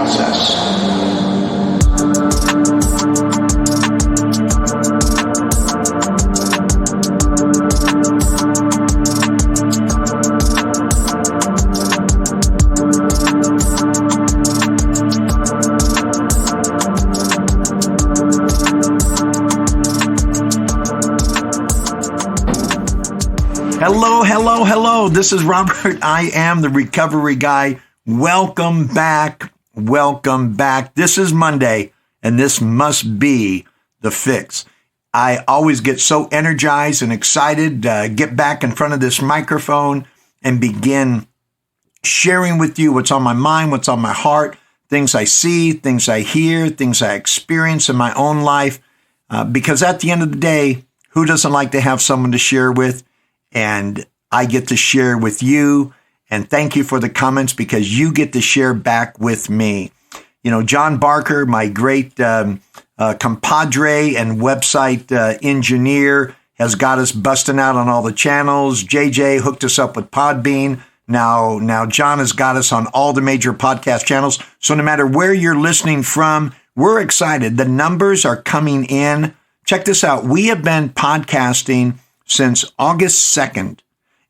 process. Hello. This is Robert. I am the recovery guy. Welcome back. This is Monday, and this must be the fix. I always get so energized and excited to get back in front of this microphone and begin sharing with you what's on my mind, what's on my heart, things I see, things I hear, things I experience in my own life. Because at the end of the day, who doesn't like to have someone to share with? And I get to share with you. And thank you for the comments because you get to share back with me. You know, John Barker, my great compadre and website engineer, has got us busting out on all the channels. JJ hooked us up with Podbean. Now John has got us on all the major podcast channels. So no matter where you're listening from, we're excited. The numbers are coming in. Check this out. We have been podcasting since August 2nd.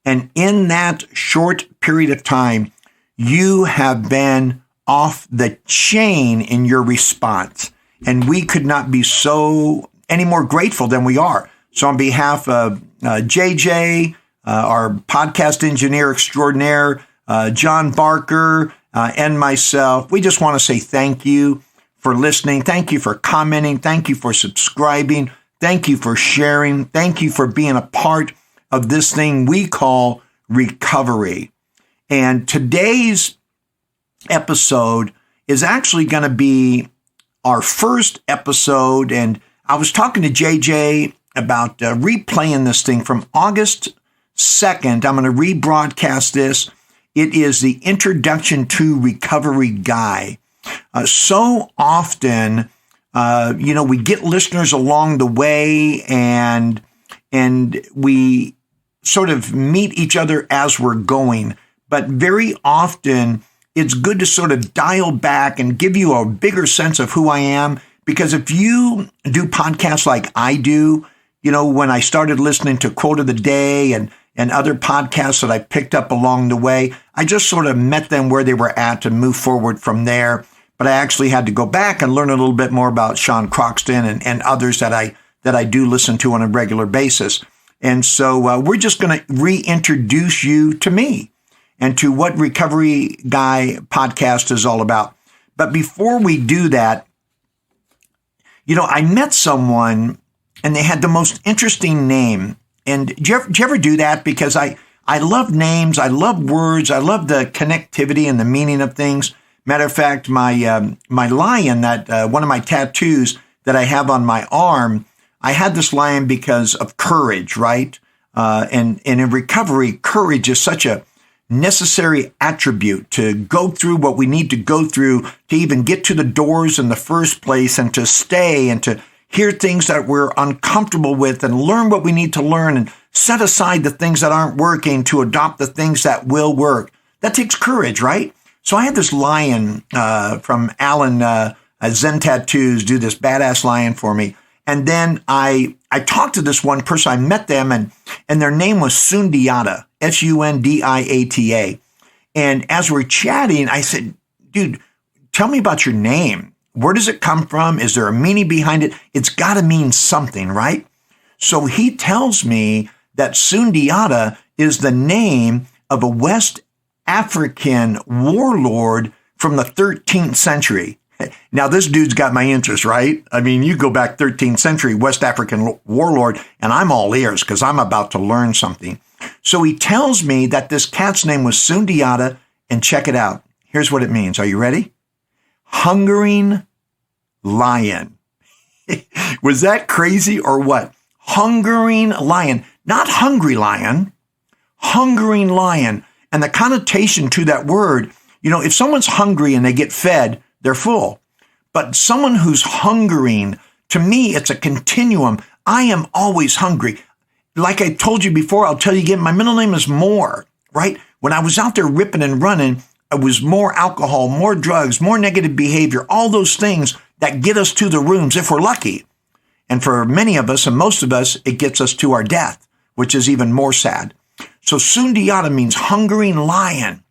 And in that short period of time, you have been off the chain in your response. And we could not be so any more grateful than we are. So on behalf of JJ, our podcast engineer extraordinaire, John Barker, and myself, we just want to say thank you for listening. Thank you for commenting. Thank you for subscribing. Thank you for sharing. Thank you for being a part of this thing we call recovery. And today's episode is actually going to be our first episode. And I was talking to JJ about replaying this thing from August 2nd. I'm going to rebroadcast this. It is the Introduction to Recovery Guy. So often, we get listeners along the way and we sort of meet each other as we're going. But very often it's good to sort of dial back and give you a bigger sense of who I am. Because if you do podcasts like I do, when I started listening to Quote of the Day and other podcasts that I picked up along the way, I just sort of met them where they were at and moved forward from there. But I actually had to go back and learn a little bit more about Sean Croxton and others that I do listen to on a regular basis. And so we're just going to reintroduce you to me and to what Recovery Guy podcast is all about. But before we do that, I met someone and they had the most interesting name. And do you ever do that? Because I love names, I love words, I love the connectivity and the meaning of things. Matter of fact, my lion, that one of my tattoos that I have on my arm, I had this lion because of courage, right? And in recovery, courage is such a necessary attribute to go through what we need to go through to even get to the doors in the first place and to stay and to hear things that we're uncomfortable with and learn what we need to learn and set aside the things that aren't working to adopt the things that will work. That takes courage, right? So I had this lion from Alan Zen Tattoos do this badass lion for me. And then I talked to this one person. I met them, and their name was Sundiata, Sundiata. And as we're chatting, I said, dude, tell me about your name. Where does it come from? Is there a meaning behind it? It's got to mean something, right? So he tells me that Sundiata is the name of a West African warlord from the 13th century. Now, this dude's got my interest, right? I mean, you go back 13th century, West African warlord, and I'm all ears because I'm about to learn something. So he tells me that this cat's name was Sundiata, and check it out. Here's what it means. Are you ready? Hungering lion. Was that crazy or what? Hungering lion, not hungry lion, hungering lion. And the connotation to that word, if someone's hungry and they get fed, they're full. But someone who's hungering, to me, it's a continuum. I am always hungry. Like I told you before, I'll tell you again, my middle name is Moore, right? When I was out there ripping and running, it was more alcohol, more drugs, more negative behavior, all those things that get us to the rooms if we're lucky. And for many of us and most of us, it gets us to our death, which is even more sad. So Sundiata means hungering lion.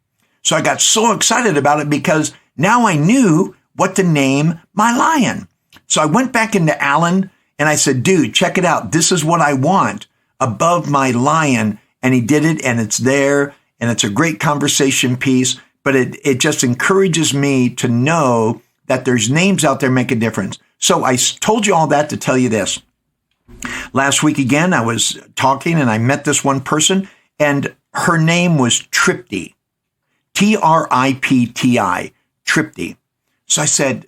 So I got so excited about it because now I knew what to name my lion. So I went back into Alan and I said, dude, check it out. This is what I want above my lion. And he did it, and it's there, and it's a great conversation piece. But it just encourages me to know that there's names out there make a difference. So I told you all that to tell you this. Last week again, I was talking and I met this one person, and her name was Tripti, Tripti, Tripti. So I said,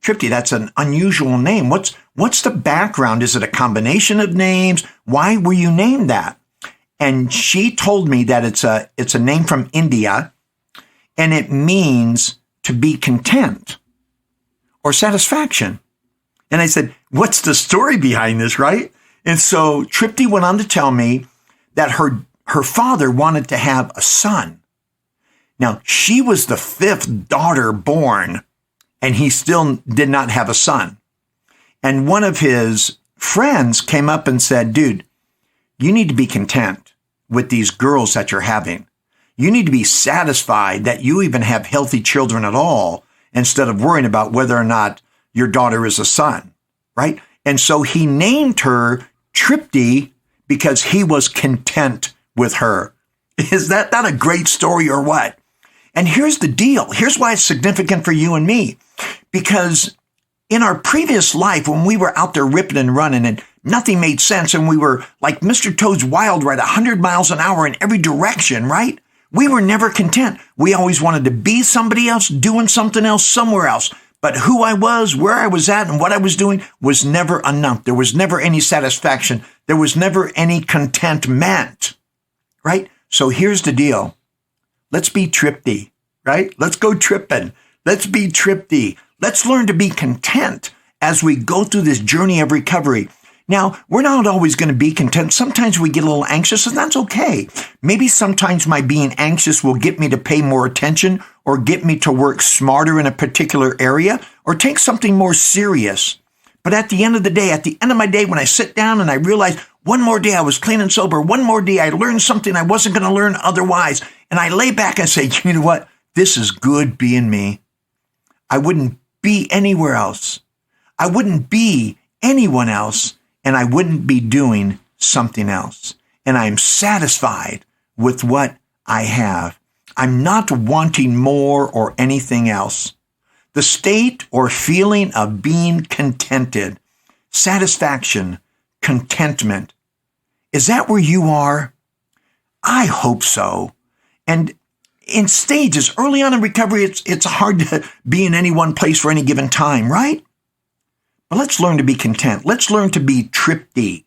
Tripti, that's an unusual name. What's the background? Is it a combination of names? Why were you named that? And she told me that it's a name from India, and it means to be content or satisfaction. And I said, what's the story behind this, right? And so Tripti went on to tell me that her father wanted to have a son. Now, she was the fifth daughter born, and he still did not have a son. And one of his friends came up and said, dude, you need to be content with these girls that you're having. You need to be satisfied that you even have healthy children at all, instead of worrying about whether or not your daughter is a son, right? And so he named her Tripti because he was content with her. Is that not a great story or what? And here's the deal. Here's why it's significant for you and me. Because in our previous life, when we were out there ripping and running and nothing made sense, and we were like Mr. Toad's Wild Ride, 100 miles an hour in every direction, right? We were never content. We always wanted to be somebody else, doing something else, somewhere else. But who I was, where I was at, and what I was doing was never enough. There was never any satisfaction. There was never any contentment, right? So here's the deal. Let's be Tripti, right? Let's go tripping. Let's be Tripti. Let's learn to be content as we go through this journey of recovery. Now, we're not always going to be content. Sometimes we get a little anxious, and that's okay. Maybe sometimes my being anxious will get me to pay more attention or get me to work smarter in a particular area or take something more serious. But at the end of the day, at the end of my day, when I sit down and I realize one more day I was clean and sober, one more day I learned something I wasn't going to learn otherwise, and I lay back and say, you know what? This is good being me. I wouldn't be anywhere else. I wouldn't be anyone else, and I wouldn't be doing something else. And I'm satisfied with what I have. I'm not wanting more or anything else. The state or feeling of being contented, satisfaction, contentment, is that where you are? I hope so. And in stages, early on in recovery, it's hard to be in any one place for any given time, right? But let's learn to be content. Let's learn to be Tripti,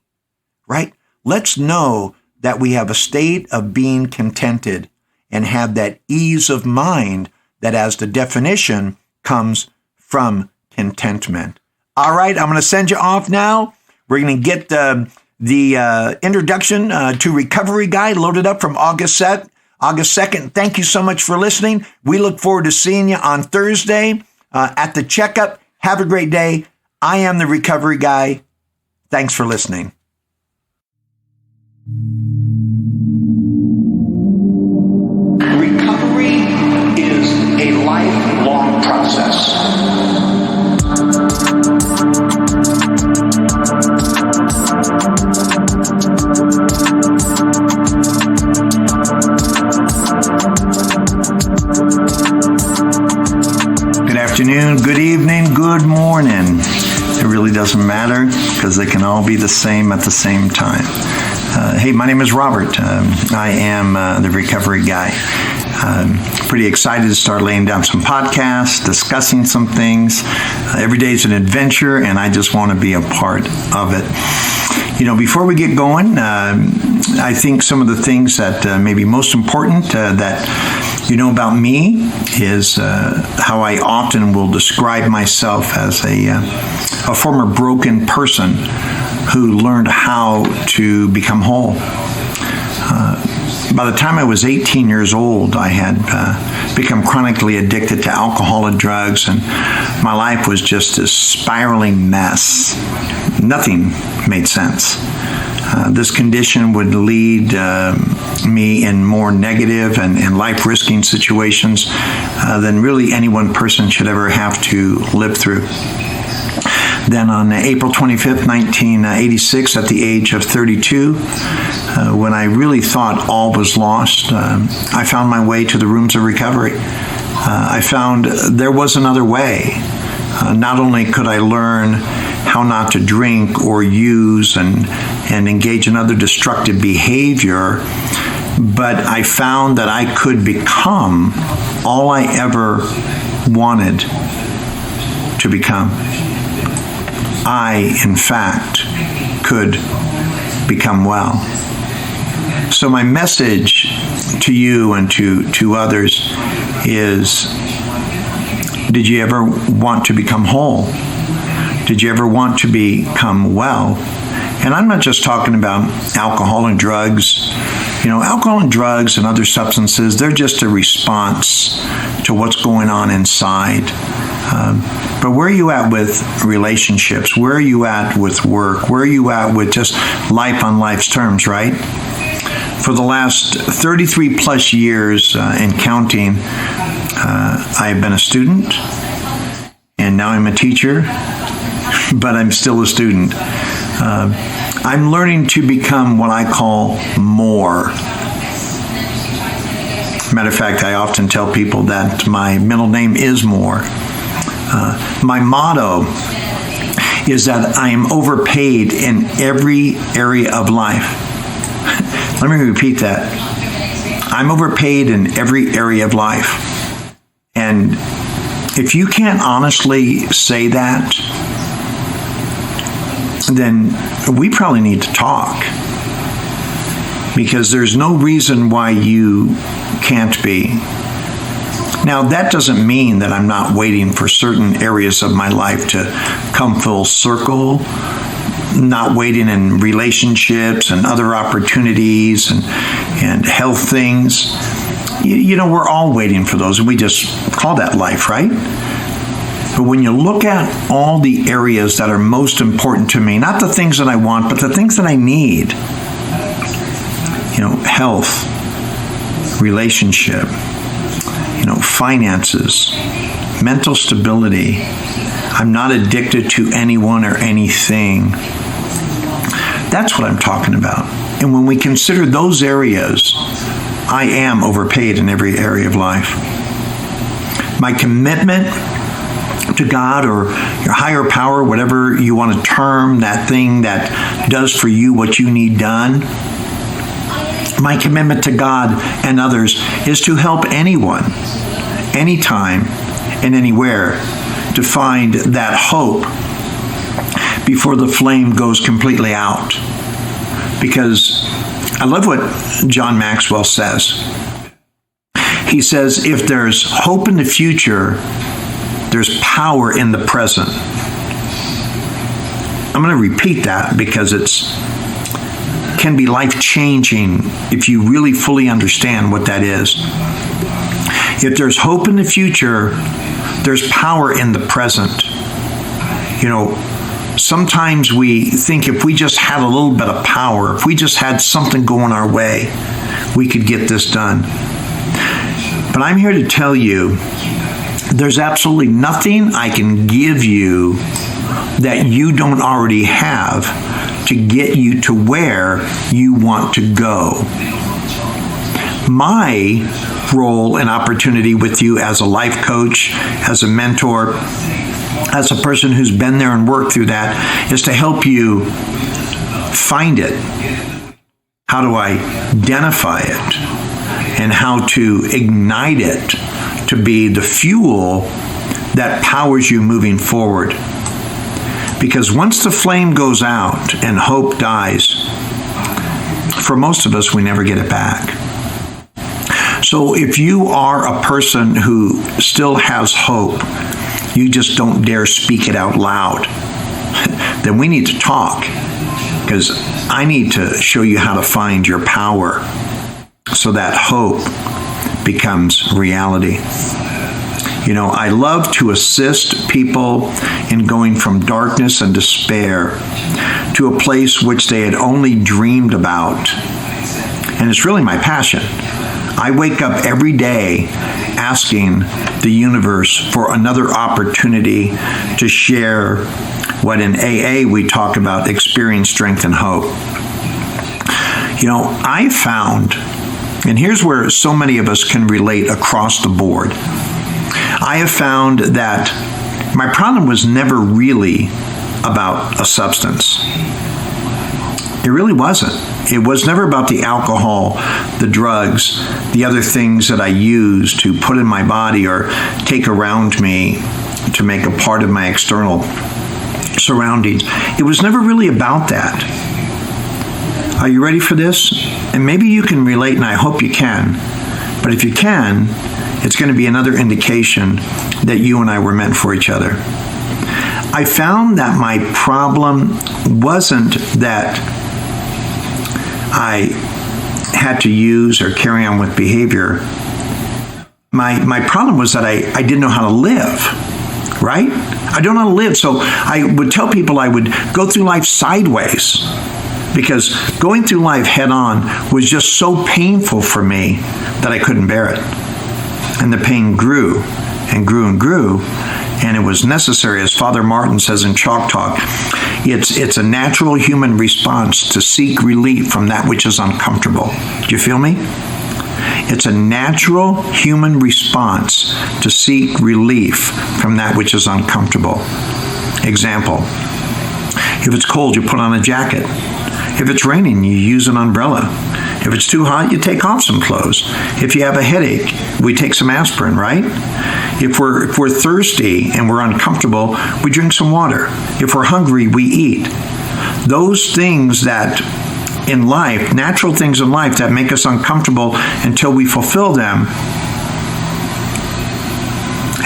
right? Let's know that we have a state of being contented and have that ease of mind that, as the definition, comes from contentment. All right, I'm going to send you off now. We're going to get the introduction to Recovery Guide loaded up from August 2nd. Thank you so much for listening. We look forward to seeing you on Thursday at the checkup. Have a great day. I am the Recovery Guy. Thanks for listening. Recovery is a lifelong process. Good afternoon, good evening, good morning. It really doesn't matter because they can all be the same at the same time. Hey, my name is Robert. I am the Recovery Guy. I'm pretty excited to start laying down some podcasts, discussing some things. Every day is an adventure, and I just want to be a part of it. You know, before we get going, I think some of the things that may be most important that you know about me is how I often will describe myself as a former broken person who learned how to become whole. By the time I was 18 years old, I had become chronically addicted to alcohol and drugs, and my life was just a spiraling mess. Nothing made sense. This condition would lead me in more negative and life-risking situations than really any one person should ever have to live through. Then on April 25th, 1986, at the age of 32, when I really thought all was lost, I found my way to the rooms of recovery. I found there was another way. Not only could I learn how not to drink or use and engage in other destructive behavior, but I found that I could become all I ever wanted to become. I, in fact, could become well. So my message to you and to others is, did you ever want to become whole? Did you ever want to become well? And I'm not just talking about alcohol and drugs. Alcohol and drugs and other substances, they're just a response to what's going on inside. But where are you at with relationships? Where are you at with work? Where are you at with just life on life's terms, right? For the last 33 plus years and counting, I've been a student, and now I'm a teacher, but I'm still a student. I'm learning to become what I call more. Matter of fact, I often tell people that my middle name is More. My motto is that I am overpaid in every area of life. Let me repeat that. I'm overpaid in every area of life. And if you can't honestly say that, then we probably need to talk. Because there's no reason why you can't be. Now, that doesn't mean that I'm not waiting for certain areas of my life to come full circle, not waiting in relationships and other opportunities and health things. We're all waiting for those, and we just call that life, right? But when you look at all the areas that are most important to me, not the things that I want, but the things that I need, health, relationship, finances, mental stability. I'm not addicted to anyone or anything. That's what I'm talking about. And when we consider those areas, I am overpaid in every area of life. My commitment to God or your higher power, whatever you want to term that thing that does for you what you need done, my commitment to God and others is to help anyone, anytime, and anywhere to find that hope before the flame goes completely out. Because I love what John Maxwell says. He says, if there's hope in the future, there's power in the present. I'm going to repeat that because can be life-changing if you really fully understand what that is. If there's hope in the future, there's power in the present. Sometimes we think if we just had a little bit of power, if we just had something going our way, we could get this done. But I'm here to tell you, there's absolutely nothing I can give you that you don't already have to get you to where you want to go. My role and opportunity with you as a life coach, as a mentor, as a person who's been there and worked through that, is to help you find it, how to identify it, and how to ignite it to be the fuel that powers you moving forward. Because once the flame goes out and hope dies, for most of us, we never get it back. So if you are a person who still has hope, you just don't dare speak it out loud, then we need to talk, because I need to show you how to find your power. so that hope becomes reality. I love to assist people in going from darkness and despair to a place which they had only dreamed about. And it's really my passion. I wake up every day asking the universe for another opportunity to share what in AA we talk about experience, strength, and hope. I found, and here's where so many of us can relate across the board, I have found that my problem was never really about a substance. It really wasn't. It was never about the alcohol, the drugs, the other things that I use to put in my body or take around me to make a part of my external surroundings. It was never really about that. Are you ready for this? And maybe you can relate, and I hope you can. But if you can, it's going to be another indication that you and I were meant for each other. I found that my problem wasn't that I had to use or carry on with behavior. My problem was that I didn't know how to live, right? I don't know how to live. So I would tell people I would go through life sideways because going through life head on was just so painful for me that I couldn't bear it. And the pain grew and grew and grew. And it was necessary, as Father Martin says in Chalk Talk, it's a natural human response to seek relief from that which is uncomfortable. Do you feel me? It's a natural human response to seek relief from that which is uncomfortable. Example, if it's cold, you put on a jacket. If it's raining, you use an umbrella. If it's too hot, you take off some clothes. If you have a headache, we take some aspirin, right? If we're thirsty and we're uncomfortable, we drink some water. If we're hungry, we eat. Those things that in life, natural things in life that make us uncomfortable until we fulfill them.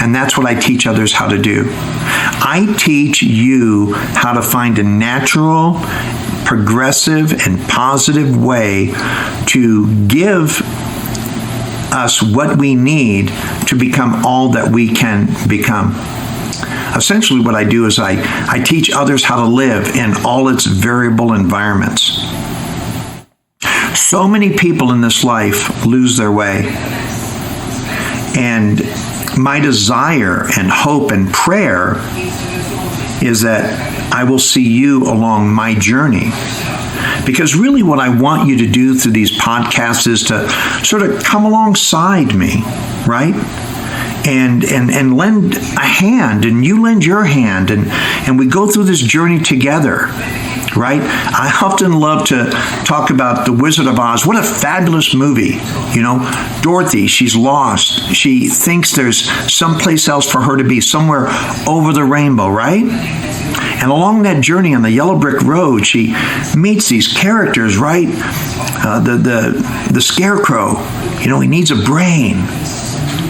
And that's what I teach others how to do. I teach you how to find a natural, progressive, and positive way to give us what we need to become all that we can become. Essentially what I do is I teach others how to live in all its variable environments. So many people in this life lose their way. And my desire and hope and prayer is that I will see you along my journey. Because really what I want you to do through these podcasts is to sort of come alongside me, right? And lend a hand, and you lend your hand, and we go through this journey together, right? I often love to talk about The Wizard of Oz. What a fabulous movie. Dorothy, she's lost. She thinks there's someplace else for her to be, somewhere over the rainbow, right? And along that journey on the yellow brick road, she meets these characters, right? The scarecrow, he needs a brain.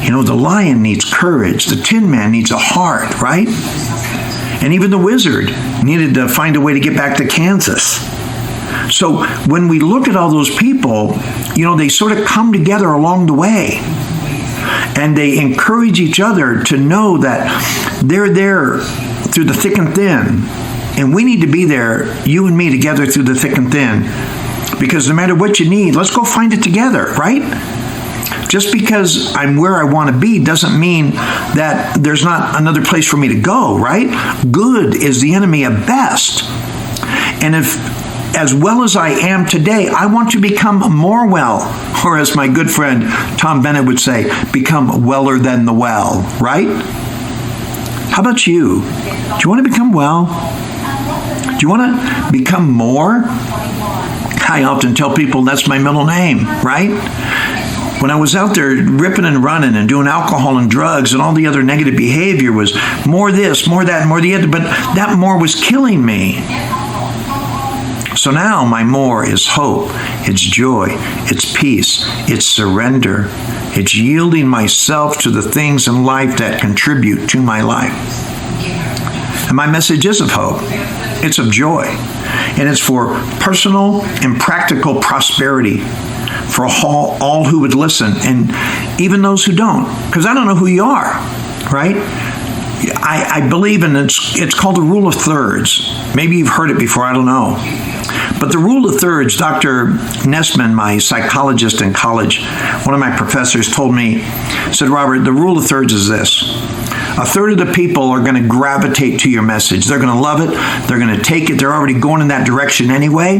The lion needs courage. The Tin Man needs a heart, right? And even the wizard needed to find a way to get back to Kansas. So when we look at all those people, they sort of come together along the way. And they encourage each other to know that they're there through the thick and thin. And we need to be there, you and me, together through the thick and thin. Because no matter what you need, let's go find it together, right? Just because I'm where I want to be doesn't mean that there's not another place for me to go, right? Good is the enemy of best. And if, as well as I am today, I want to become more well, or as my good friend Tom Bennett would say, become weller than the well, right? How about you? Do you want to become well? Do you want to become more? I often tell people that's my middle name, right? When I was out there ripping and running and doing alcohol and drugs and all the other negative behavior was more this, more that, more the other, but that more was killing me. So now my more is hope, it's joy, it's peace, it's surrender, it's yielding myself to the things in life that contribute to my life. And my message is of hope, it's of joy, and it's for personal and practical prosperity for all who would listen, and even those who don't, because I don't know who you are, right? I believe in it's called the rule of thirds. Maybe you've heard it before, I don't know. But the rule of thirds, Dr. Nessman, my psychologist in college, one of my professors told me, said, Robert, the rule of thirds is this. A third of the people are going to gravitate to your message. They're going to love it. They're going to take it. They're already going in that direction anyway.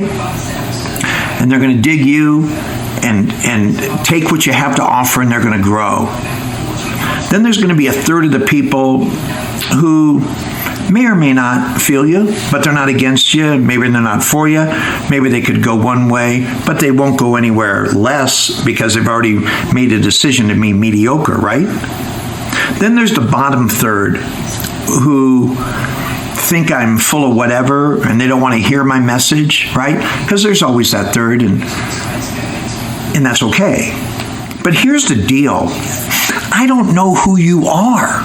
And they're going to dig you and take what you have to offer, and they're going to grow. Then there's going to be a third of the people who may or may not feel you, but they're not against you. Maybe they're not for you. Maybe they could go one way, but they won't go anywhere less because they've already made a decision to be mediocre, right? Then there's the bottom third who think I'm full of whatever and they don't want to hear my message, right? Because there's always that third, and that's okay. But here's the deal. I don't know who you are.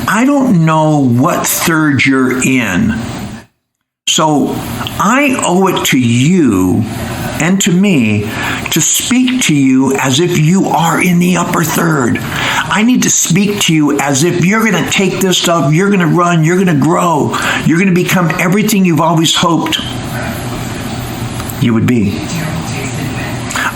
I don't know what third you're in. So I owe it to you and to me to speak to you as if you are in the upper third. I need to speak to you as if you're going to take this stuff, you're going to run, you're going to grow, you're going to become everything you've always hoped you would be.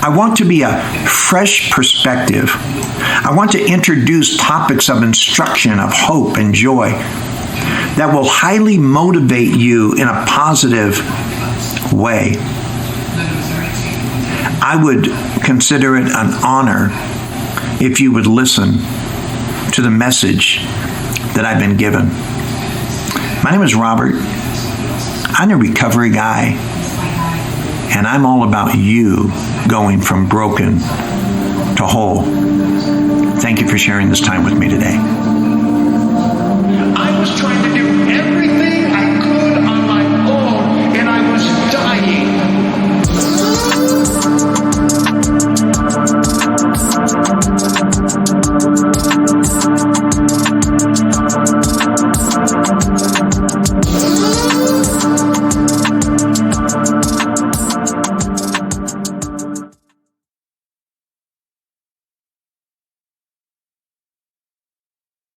I want to be a fresh perspective. I want to introduce topics of instruction, of hope and joy that will highly motivate you in a positive way. I would consider it an honor if you would listen to the message that I've been given. My name is Robert. I'm a recovery guy, and I'm all about you going from broken to whole. Thank you for sharing this time with me today.